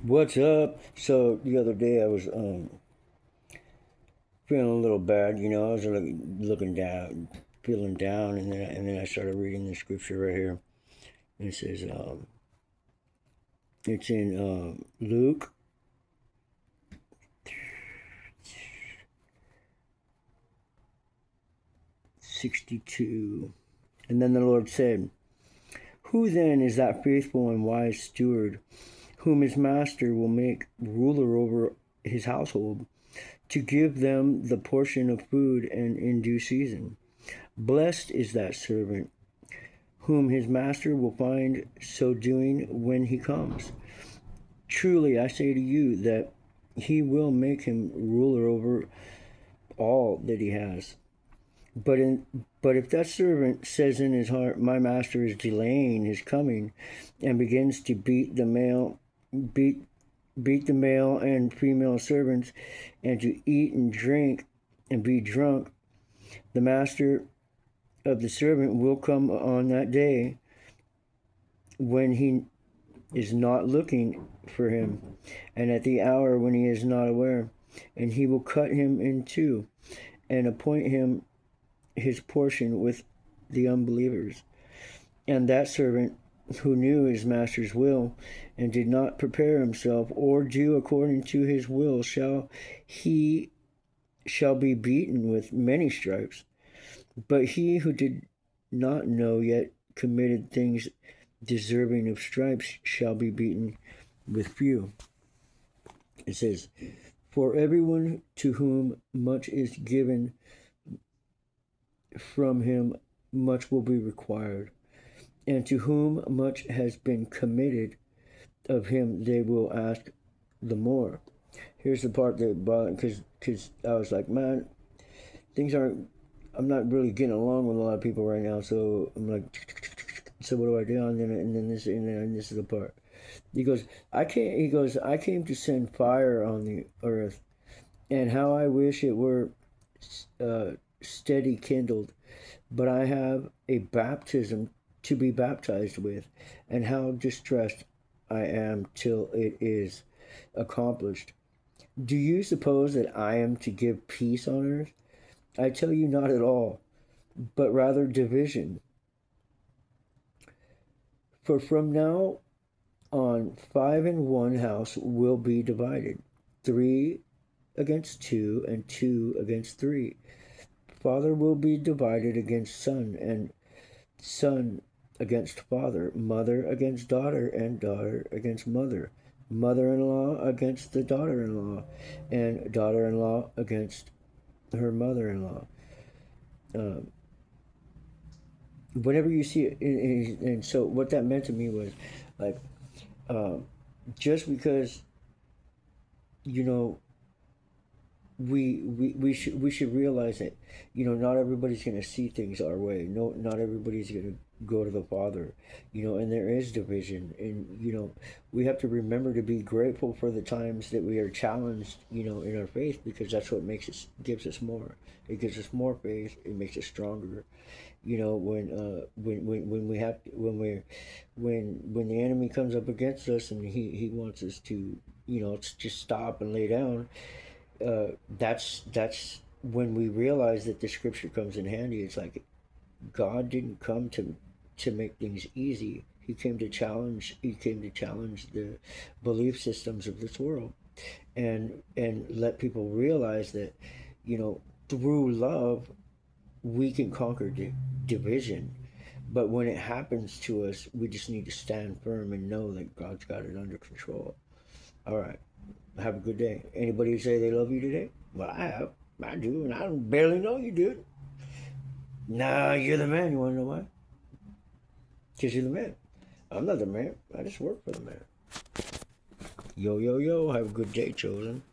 What's up? So the other day I was feeling a little bad, I was looking down, feeling down, and then I started reading the scripture right here. And it says it's in Luke 62. And then the Lord said, "Who then is that faithful and wise steward, whom his master will make ruler over his household, to give them the portion of food and in due season? Blessed is that servant whom his master will find so doing when he comes. Truly I say to you that he will make him ruler over all that he has. But if that servant says in his heart, my master is delaying his coming, and begins to beat the male and female servants, and to eat and drink and be drunk, the master of the servant will come on that day when he is not looking for him, and at the hour when he is not aware, and he will cut him in two, and appoint him his portion with the unbelievers. And that servant who knew his master's will, and did not prepare himself or do according to his will, shall be beaten with many stripes. But he who did not know yet committed things deserving of stripes shall be beaten with few." It says, "For everyone to whom much is given, from him much will be required. And to whom much has been committed, of him they will ask the more." Here's the part that bothered, because I was like, man, I'm not really getting along with a lot of people right now. So I'm like, so what do I do? And then this is the part. He goes, I came to send fire on the earth, and how I wish it were steady kindled, but I have a baptism to be baptized with, and how distressed I am till it is accomplished. Do you suppose that I am to give peace on earth? I tell you, not at all, but rather division. For from now on 5 in one house will be divided, 3 against 2, and 2 against 3. Father will be divided against son, and son against father, mother against daughter, and daughter against mother, mother-in-law against the daughter-in-law, and daughter-in-law against her mother-in-law. Whenever you see it, and so what that meant to me was like, just because, you know, we should realize that, not everybody's going to see things our way. No, not everybody's going to go to the Father, and there is division. And we have to remember to be grateful for the times that we are challenged, in our faith, because that's what gives us more. It gives us more faith. It makes us stronger. When we have when the enemy comes up against us, and he wants us to, just stop and lay down. That's when we realize that the scripture comes in handy. It's like God didn't come to make things easy. He came to challenge the belief systems of this world, and let people realize that, through love we can conquer division. But when it happens to us, we just need to stand firm and know that God's got it under control. All right. Have a good day. Anybody say they love you today? Well, I have. I do, and I don't barely know you, dude. Nah, you're the man. You want to know why? Because you're the man. I'm not the man. I just work for the man. Yo, yo, yo. Have a good day, Chosen.